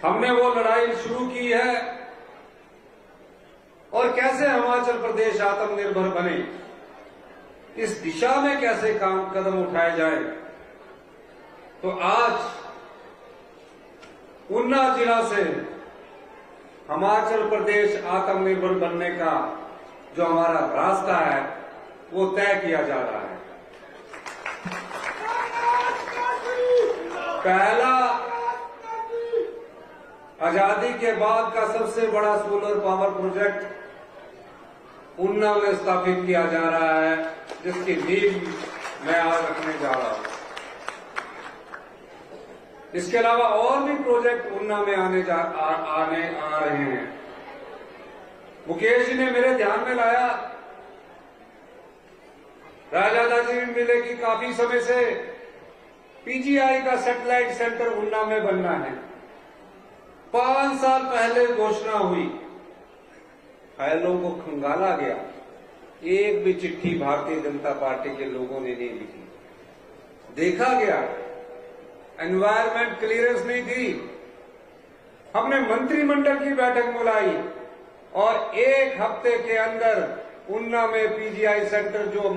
हमने वो लड़ाई शुरू की है और कैसे हिमाचल प्रदेश आत्मनिर्भर बने, इस दिशा में कैसे कदम उठाए जाए। तो आज ऊना जिला से हिमाचल प्रदेश आत्मनिर्भर बनने का जो हमारा रास्ता है वो तय किया जा रहा है। पहला आजादी के बाद का सबसे बड़ा सोलर पावर प्रोजेक्ट ऊना में स्थापित किया जा रहा है, जिसकी नींव मैं आज रखने जा रहा हूं। इसके अलावा और भी प्रोजेक्ट ऊना में आने आ रहे हैं। मुकेश जी ने मेरे ध्यान में लाया, राजा दाजी मिले कि काफी समय से पीजीआई का सैटेलाइट सेंटर ऊना में बनना है। 5 साल पहले घोषणा हुई, फाइलों को खंगाला गया, एक भी चिट्ठी भारतीय जनता पार्टी के लोगों ने नहीं लिखी। देखा गया, एनवायरमेंट क्लियरेंस नहीं दी। हमने मंत्रिमंडल की बैठक बुलाई और 1 हफ्ते के अंदर ऊना में पीजीआई सेंटर जो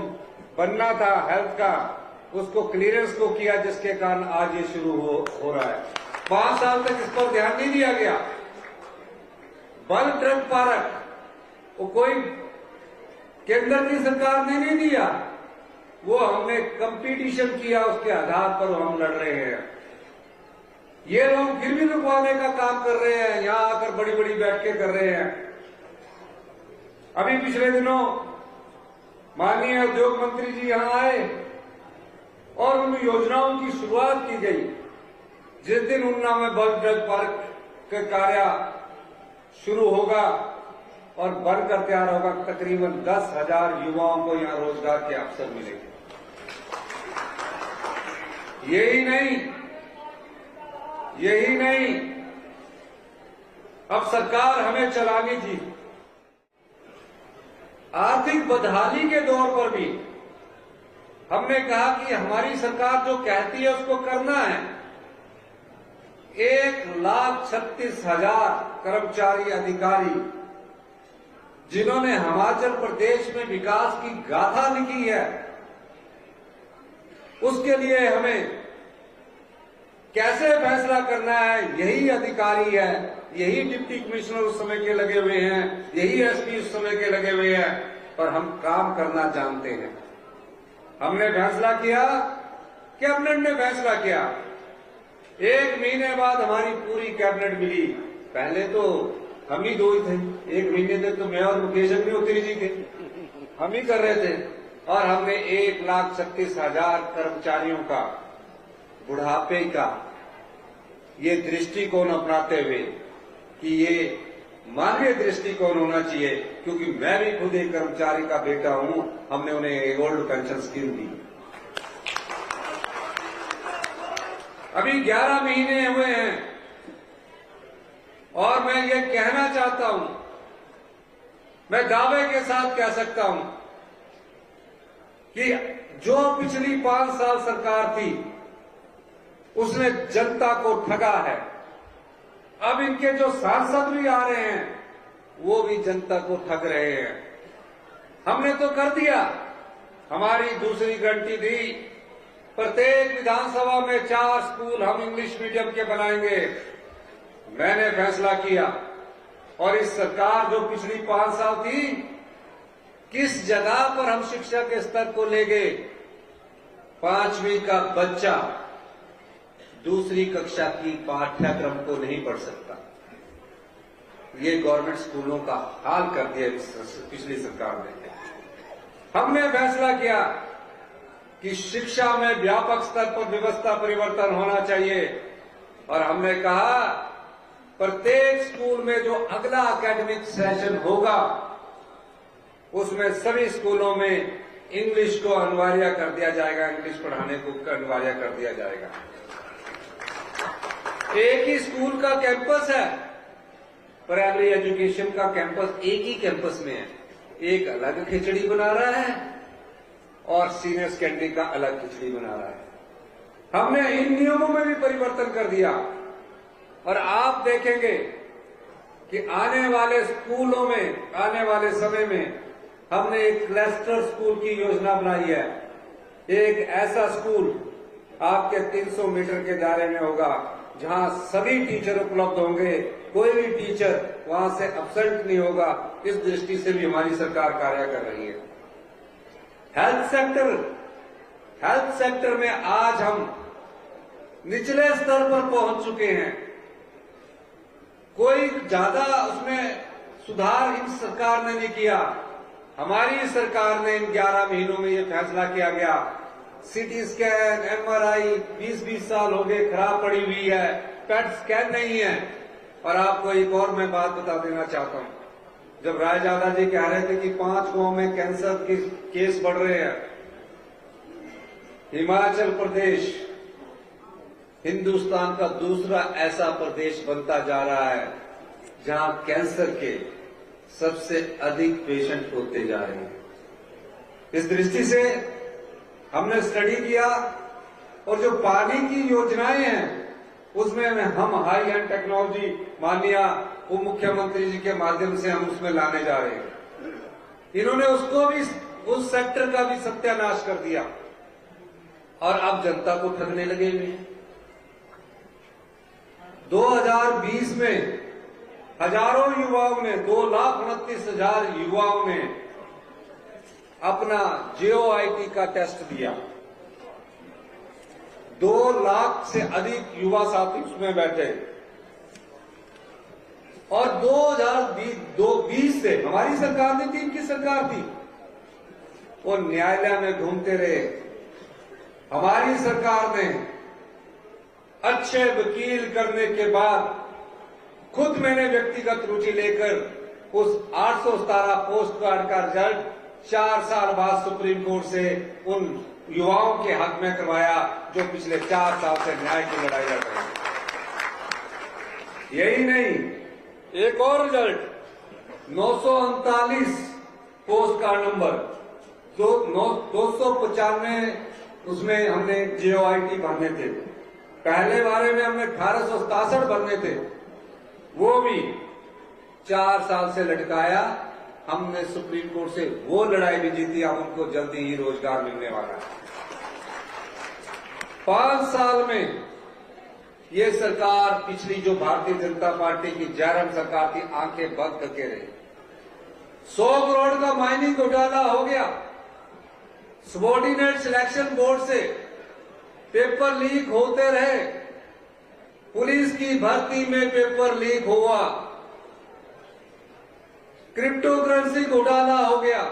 बनना था हेल्थ का, उसको क्लियरेंस को किया, जिसके कारण आज ये शुरू हो रहा है। 5 साल तक इस पर ध्यान नहीं दिया गया। बल ड्रग पार्क वो कोई केंद्र की सरकार ने नहीं दिया, वो हमने कंपटीशन किया, उसके आधार पर हम लड़ रहे हैं। ये लोग फिर भी रुकवाने का काम कर रहे हैं, यहां आकर बड़ी बड़ी बैठकें कर रहे हैं। अभी पिछले दिनों माननीय उद्योग मंत्री जी यहां आए और उन योजनाओं की शुरुआत की गई। जिस दिन ऊना में बल ड्रग पार्क का कार्य शुरू होगा और बनकर तैयार होगा, तकरीबन 10,000 युवाओं को यहां रोजगार के अवसर मिलेंगे। यही नहीं, अब सरकार हमें चलानी थी। आर्थिक बदहाली के दौर पर भी हमने कहा कि हमारी सरकार जो कहती है उसको करना है। 1,36,000 कर्मचारी अधिकारी जिन्होंने हिमाचल प्रदेश में विकास की गाथा लिखी है, उसके लिए हमें कैसे फैसला करना है, यही अधिकारी है, यही डिप्टी कमिश्नर उस समय के लगे हुए हैं, यही एसपी उस समय के लगे हुए हैं, पर हम काम करना जानते हैं। हमने फैसला किया, कैबिनेट ने फैसला किया। 1 महीने बाद हमारी पूरी कैबिनेट मिली। पहले तो हम ही 2 ही थे, 1 महीने तक तो मैं और मुकेश अग्निहोत्री जी थे, हम ही कर रहे थे। और हमने 1,36,000 कर्मचारियों का बुढ़ापे का ये दृष्टिकोण अपनाते हुए कि ये मानवीय दृष्टिकोण होना चाहिए, क्योंकि मैं भी खुद एक कर्मचारी का बेटा हूं, हमने उन्हें ओल्ड पेंशन स्कीम दी। अभी 11 महीने हुए हैं और मैं ये कहना चाहता हूं, मैं दावे के साथ कह सकता हूं कि जो पिछली 5 साल सरकार थी उसने जनता को ठगा है। अब इनके जो सांसद भी आ रहे हैं वो भी जनता को ठग रहे हैं। हमने तो कर दिया, हमारी दूसरी गारंटी दी, प्रत्येक विधानसभा में 4 स्कूल हम इंग्लिश मीडियम के बनाएंगे। मैंने फैसला किया और इस सरकार जो पिछली 5 साल थी, किस जगह पर हम शिक्षा के स्तर को ले गए। 5वीं का बच्चा दूसरी कक्षा की पाठ्यक्रम को नहीं पढ़ सकता। ये गवर्नमेंट स्कूलों का हाल कर दिया पिछली सरकार ने। हमने फैसला किया कि शिक्षा में व्यापक स्तर पर व्यवस्था परिवर्तन होना चाहिए और हमने कहा प्रत्येक स्कूल में जो अगला एकेडमिक सेशन होगा उसमें सभी स्कूलों में इंग्लिश को अनिवार्य कर दिया जाएगा, इंग्लिश पढ़ाने को अनिवार्य कर दिया जाएगा। एक ही स्कूल का कैंपस है, प्राइमरी एजुकेशन का कैंपस एक ही कैंपस में है। एक अलग खिचड़ी बना रहा है और सीनियर सेकेंडरी का अलग खिचड़ी बना रहा है। हमने इन नियमों में भी परिवर्तन कर दिया। और आप देखेंगे कि आने वाले स्कूलों में, आने वाले समय में हमने एक क्लस्टर स्कूल की योजना बनाई है। एक ऐसा स्कूल आपके 300 मीटर के दायरे में होगा जहां सभी टीचर उपलब्ध होंगे, कोई भी टीचर वहां से एब्सेंट नहीं होगा। इस दृष्टि से भी हमारी सरकार कार्य कर रही है। हेल्थ सेक्टर में आज हम निचले स्तर पर पहुंच चुके हैं। कोई ज्यादा उसमें सुधार इन सरकार ने नहीं किया। हमारी सरकार ने इन 11 महीनों में ये फैसला किया गया, सीटी स्कैन, एमआरआई 20-20 साल हो गए खराब पड़ी हुई है, पेट स्कैन नहीं है। और आपको एक और मैं बात बता देना चाहता हूं, जब रायजादा जी कह रहे थे कि 5 गांव में कैंसर के केस बढ़ रहे हैं, हिमाचल प्रदेश हिंदुस्तान का दूसरा ऐसा प्रदेश बनता जा रहा है जहां कैंसर के सबसे अधिक पेशेंट होते जा रहे हैं। इस दृष्टि से हमने स्टडी किया और जो पानी की योजनाएं हैं उसमें हम हाई एंड टेक्नोलॉजी माननीय उप मुख्यमंत्री जी के माध्यम से हम उसमें लाने जा रहे हैं। इन्होंने उसको भी, उस सेक्टर का भी सत्यानाश कर दिया और अब जनता को ठगने लगे हुए हैं। 2020 में हजारों युवाओं ने, 2,29,000 युवाओं ने अपना JOIT का टेस्ट दिया। 2 लाख से अधिक युवा साथी उसमें बैठे और 2020 से हमारी सरकार नहीं थी, इनकी सरकार थी, वो न्यायालय में घूमते रहे। हमारी सरकार ने अच्छे वकील करने के बाद खुद मैंने व्यक्तिगत रुचि लेकर उस 817 पोस्ट कार्ड का रिजल्ट 4 साल बाद सुप्रीम कोर्ट से उन युवाओं के हक में करवाया जो पिछले 4 साल से न्याय की लड़ाई लड़ रहे हैं। यही नहीं, एक और रिजल्ट 939 पोस्ट कार्ड नंबर, 295 उसमें हमने JOIT भरने थे। पहले बारे में हमने 1867 भरने थे, वो भी 4 साल से लटकाया। हमने सुप्रीम कोर्ट से वो लड़ाई भी जीती, अब उनको जल्दी ही रोजगार मिलने वाला है। 5 साल में ये सरकार, पिछली जो भारतीय जनता पार्टी की जयराम सरकार थी, आंखें बंद करके रही। 100 करोड़ का माइनिंग घोटाला हो गया। सबॉर्डिनेट सिलेक्शन बोर्ड से पेपर लीक होते रहे। पुलिस की भर्ती में पेपर लीक हुआ। क्रिप्टो करेंसी घोटाला हो गया।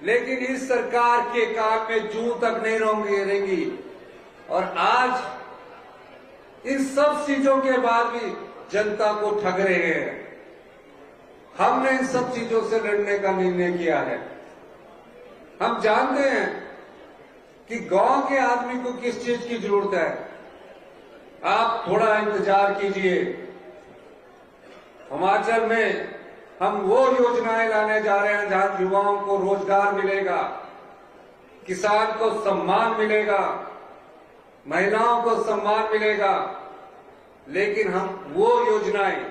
लेकिन इस सरकार के काम में जूं तक नहीं रहेंगी। और आज इन सब चीजों के बाद भी जनता को ठग रहे हैं। हमने इन सब चीजों से लड़ने का निर्णय किया है। हम जानते हैं कि गांव के आदमी को किस चीज की जरूरत है। आप थोड़ा इंतजार कीजिए। हिमाचल में हम वो योजनाएं लाने जा रहे हैं जहां युवाओं को रोजगार मिलेगा, किसान को सम्मान मिलेगा, महिलाओं को सम्मान मिलेगा। लेकिन हम वो योजनाएं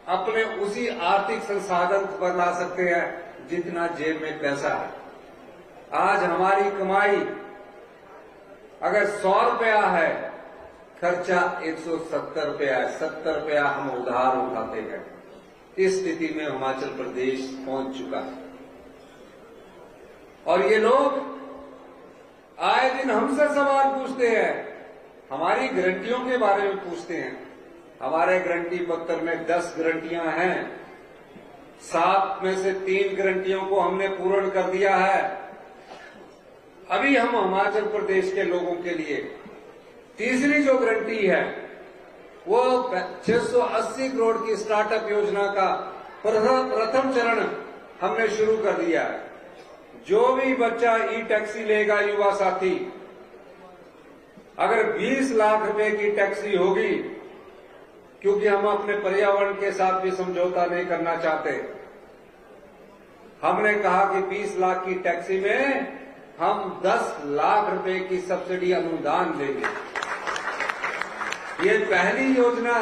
अपने उसी आर्थिक संसाधन पर ला सकते हैं जितना जेब में पैसा है। आज हमारी कमाई अगर 100 रुपया है, खर्चा 170 रुपया है। 70 रुपया हम उधार उठाते हैं। इस स्थिति में हिमाचल प्रदेश पहुंच चुका है। और ये लोग आए दिन हमसे सवाल पूछते हैं, हमारी गारंटियों के बारे में पूछते हैं। हमारे गारंटी पत्र में 10 गारंटियां हैं। 7 में से 3 गारंटियों को हमने पूर्ण कर दिया है। अभी हम हिमाचल प्रदेश के लोगों के लिए तीसरी जो गारंटी है वो 680 करोड़ की स्टार्टअप योजना का प्रथम चरण हमने शुरू कर दिया है। जो भी बच्चा ई-टैक्सी लेगा, युवा साथी, अगर 20 लाख रुपए की टैक्सी होगी, क्योंकि हम अपने पर्यावरण के साथ भी समझौता नहीं करना चाहते, हमने कहा कि 20 लाख की टैक्सी में हम 10 लाख रुपए की सब्सिडी अनुदान देंगे। ये पहली योजना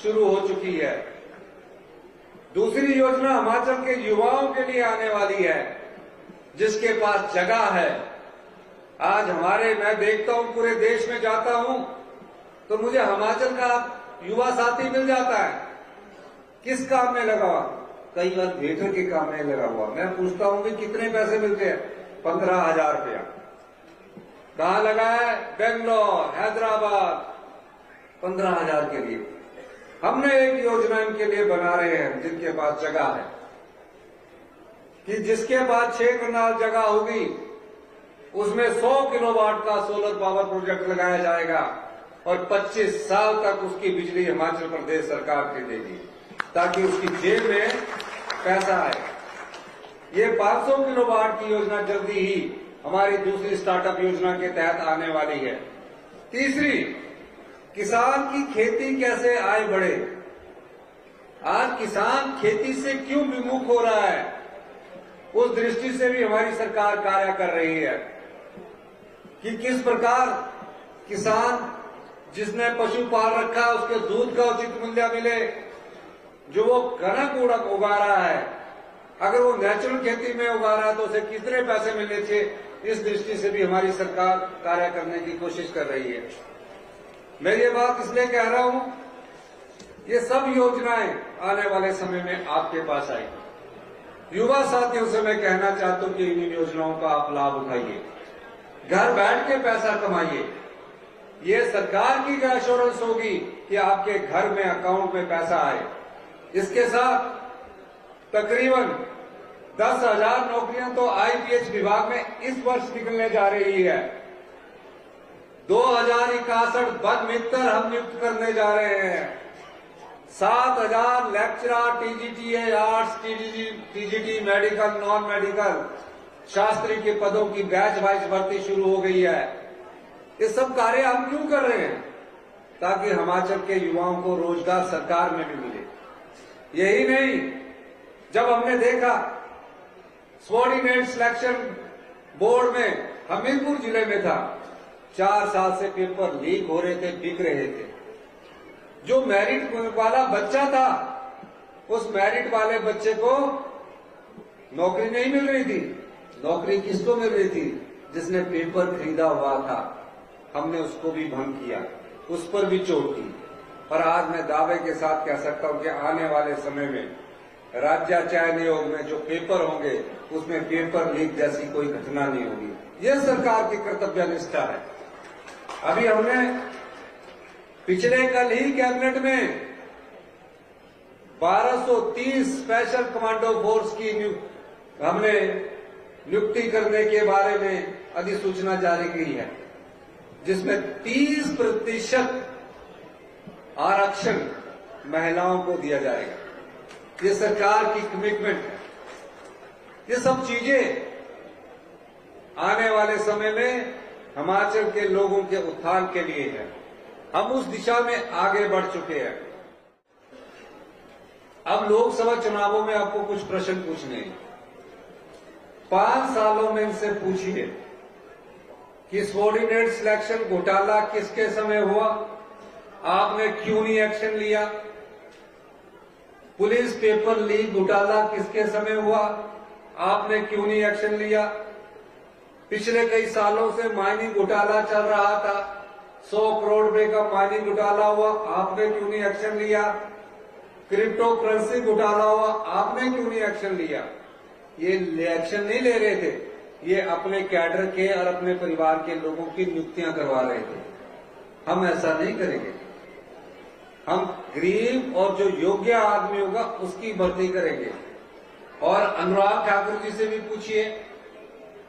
शुरू हो चुकी है। दूसरी योजना हिमाचल के युवाओं के लिए आने वाली है, जिसके पास जगह है। आज मैं देखता हूं, पूरे देश में जाता हूं तो मुझे हिमाचल का युवा साथी मिल जाता है। किस काम में लगा हुआ? कई बार थिएटर के काम में लगा हुआ। मैं पूछता हूं कि कितने पैसे मिलते हैं? 15,000 रुपया। कहां लगा है? बेंगलोर, हैदराबाद। 15,000 के लिए हमने एक योजना इनके लिए बना रहे हैं, जिनके पास जगह है, कि जिसके पास 6 कनाल जगह होगी उसमें 100 किलोवाट का सोलर पावर प्रोजेक्ट लगाया जाएगा और 25 साल तक उसकी बिजली हिमाचल प्रदेश सरकार की देगी, ताकि उसकी जेब में पैसा आए। ये 500 किलोवाट की योजना जल्दी ही हमारी दूसरी स्टार्टअप योजना के तहत आने वाली है। तीसरी, किसान की खेती कैसे आय बढ़े। आज किसान खेती से क्यों विमुख हो रहा है, उस दृष्टि से भी हमारी सरकार कार्य कर रही है कि किस प्रकार किसान जिसने पशु पाल रखा है उसके दूध का उचित मूल्य मिले। जो वो कनक उगा रहा है, अगर वो नेचुरल खेती में उगा रहा है तो उसे कितने पैसे मिलने चाहिए, इस दृष्टि से भी हमारी सरकार कार्य करने की कोशिश कर रही है। मैं ये बात इसलिए कह रहा हूं, ये सब योजनाएं आने वाले समय में आपके पास आएगी। युवा साथियों से मैं कहना चाहता हूं कि इन योजनाओं का आप लाभ उठाइए, घर बैठ के पैसा कमाइए। ये सरकार की एश्योरेंस होगी कि आपके घर में अकाउंट में पैसा आए। इसके साथ तकरीबन 10,000 नौकरियां तो आईपीएच विभाग में इस वर्ष निकलने जा रही है। 2061 वन मित्र हम नियुक्त करने जा रहे हैं। 7,000 lecturer, TGT arts, TGT medical, non medical Shastri के पदों की बैच वाइज भर्ती शुरू हो गई है। ये सब कार्य हम क्यों कर रहे हैं? ताकि हिमाचल के युवाओं को रोजगार सरकार में भी मिले। यही नहीं, जब हमने देखा सबॉर्डिनेट सिलेक्शन बोर्ड में हमीरपुर जिले में था, 4 साल से पेपर लीक हो रहे थे, बिक रहे थे। जो मेरिट वाला बच्चा था, उस मेरिट वाले बच्चे को नौकरी नहीं मिल रही थी। नौकरी किसको मिल रही थी? जिसने पेपर खरीदा हुआ था। हमने उसको भी भंग किया, उस पर भी चोट की। पर आज मैं दावे के साथ कह सकता हूं कि आने वाले समय में राज्य चयन आयोग में जो पेपर होंगे उसमें पेपर लीक जैसी कोई घटना नहीं होगी। यह सरकार की कर्तव्य निष्ठा है। अभी हमने पिछले कल ही कैबिनेट में 1230 स्पेशल कमांडो फोर्स की हमने नियुक्ति करने के बारे में अधिसूचना जारी की है, जिसमें 30% आरक्षण महिलाओं को दिया जाएगा। ये सरकार की कमिटमेंट है। ये सब चीजें आने वाले समय में हिमाचल के लोगों के उत्थान के लिए है। हम उस दिशा में आगे बढ़ चुके हैं। अब लोकसभा चुनावों में आपको कुछ प्रश्न पूछने हैं। 5 सालों में इनसे पूछिए कि सबॉर्डिनेट सिलेक्शन घोटाला किसके समय हुआ, आपने क्यों नहीं एक्शन लिया। पुलिस पेपर लीक घोटाला किसके समय हुआ, आपने क्यों नहीं एक्शन लिया। पिछले कई सालों से माइनिंग घोटाला चल रहा था, 100 करोड़ रुपए का माइनिंग घोटाला हुआ, आपने क्यों नहीं एक्शन लिया। क्रिप्टो करेंसी घोटाला हुआ, आपने क्यों नहीं एक्शन लिया। ये एक्शन नहीं ले रहे थे, ये अपने कैडर के और अपने परिवार के लोगों की नियुक्तियां करवा रहे थे। हम ऐसा नहीं करेंगे। हम गरीब और जो योग्य आदमी होगा उसकी भर्ती करेंगे। और अनुराग ठाकुर जी से भी पूछिए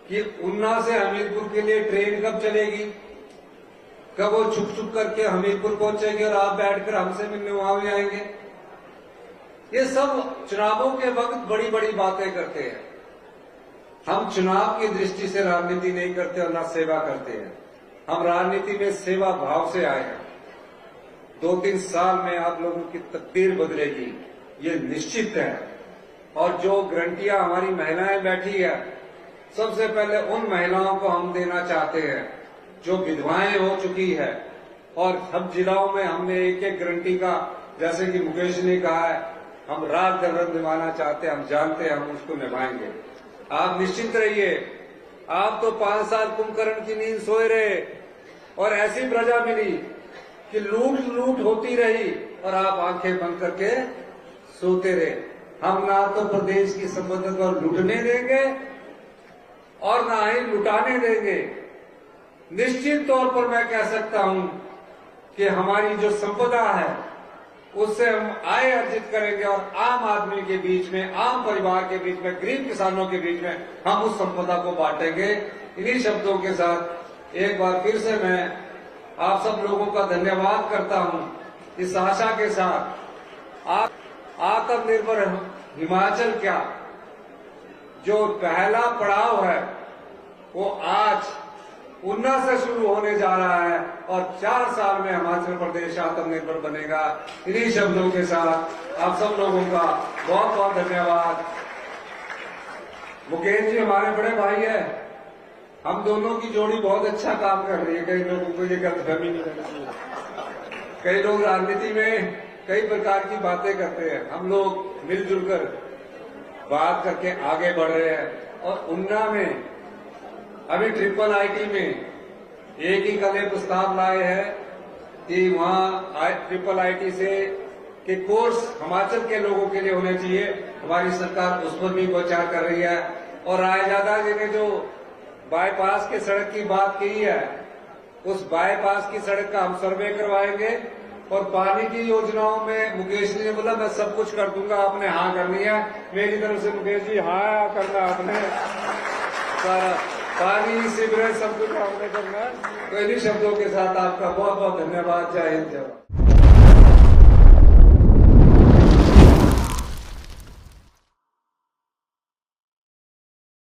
कि ऊना से हमीरपुर के लिए ट्रेन कब चलेगी, कब वो छुप छुप करके हमीरपुर पहुंचेंगे और आप बैठकर हमसे मिलने वहां भी आएंगे। ये सब चुनावों के वक्त बड़ी बड़ी बातें करते हैं। हम चुनाव की दृष्टि से राजनीति नहीं करते और न सेवा करते हैं। हम राजनीति में सेवा भाव से आए हैं। 2-3 साल में आप लोगों की तकदीर बदलेगी, ये निश्चित है। और जो गारंटियां हमारी महिलाएं बैठी है, सबसे पहले उन महिलाओं को हम देना चाहते हैं जो विधवाएं हो चुकी है, और सब जिलाओं में हमने एक एक गारंटी का, जैसे कि मुकेश ने कहा है, हम रात दिन निभाना चाहते हैं, हम जानते हैं हम उसको निभाएंगे। आप निश्चिंत रहिए। आप तो 5 साल कुंभकर्ण की नींद सोए रहे और ऐसी प्रजा मिली कि लूट लूट होती रही और आप आंखें बंद करके सोते रहे। हम ना तो प्रदेश की संपत्ति को लूटने देंगे और ना ही लुटाने देंगे। निश्चित तौर पर मैं कह सकता हूं कि हमारी जो संपदा है उससे हम आय अर्जित करेंगे और आम आदमी के बीच में, आम परिवार के बीच में, गरीब किसानों के बीच में हम उस संपदा को बांटेंगे। इन्हीं शब्दों के साथ एक बार फिर से मैं आप सब लोगों का धन्यवाद करता हूं। इस आशा के साथ आप आत्मनिर्भर हिमाचल का जो पहला पड़ाव है वो आज उन्ना से शुरू होने जा रहा है और 4 साल में हिमाचल प्रदेश आत्मनिर्भर बनेगा। इन्हीं शब्दों के साथ आप सब लोगों का बहुत बहुत धन्यवाद। मुकेश जी हमारे बड़े भाई है, हम दोनों की जोड़ी बहुत अच्छा काम कर रही है। कई लोगों को ये गलतफहमी नहीं करनी। कई लोग राजनीति में कई प्रकार की बातें करते हैं, हम लोग मिलजुल कर बात करके आगे बढ़ रहे हैं। और उन्ना में अभी ट्रिपल आईटी में एक ही कल प्रस्ताव लाए हैं कि वहां ट्रिपल आईटी से के कोर्स हिमाचल के लोगों के लिए होने चाहिए। हमारी सरकार उस पर भी विचार कर रही है। और रायजादा जी ने जो बाईपास के सड़क की बात की है, उस बाईपास की सड़क का हम सर्वे करवाएंगे। और पानी की योजनाओं में मुकेश जी ने बोला मैं सब कुछ कर दूंगा, आपने हाँ करनी है। मेरी तरफ से मुकेश जी हाँ करना आपने, सारा पानी सीवरेज सब कुछ आपने करना है। तो इन्हीं शब्दों के साथ आपका बहुत बहुत धन्यवाद। जय हिंद, जय भारत।